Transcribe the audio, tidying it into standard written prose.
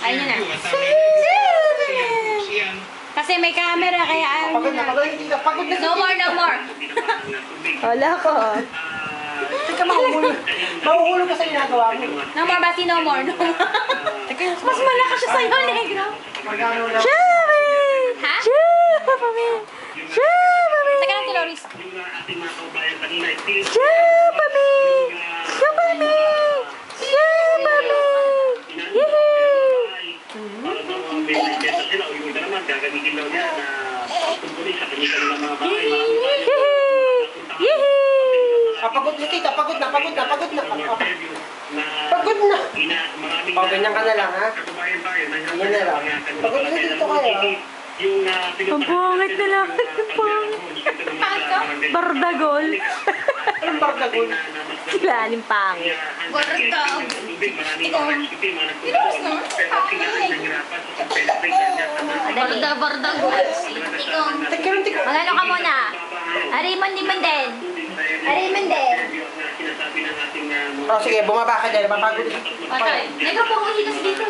Ayun na. Kasi may camera, kaya ayaw Pagod niya na, na. pagod na. No more, no more. Wala ko. Teka, mahuhulog. Mahuhulog ka sa ginagawa mo. No more, Bati, no more. No more. Teka, Mas malakas siya sa'yo, negro. magkano lang. Chubby! Ha? Chubby! Chubby! Teka lang, Loris. Chubby! Chubby! Chubby! Yee! Yee! Pagod na tita, pagod na. Pagod na. O, ganyan ka na lang, ha? Ganyan na lang. Pagod na dito kayo. Ang pangit na lang. Bardagol. Anong bardagol? Ilalim pangit. Bardag. Bardag. Teka lang, teka. Magano ka muna? Ariman din. O, sige, bumaba ka dyan. Mapagod. Okay. Negro, pumuhi kasi dito.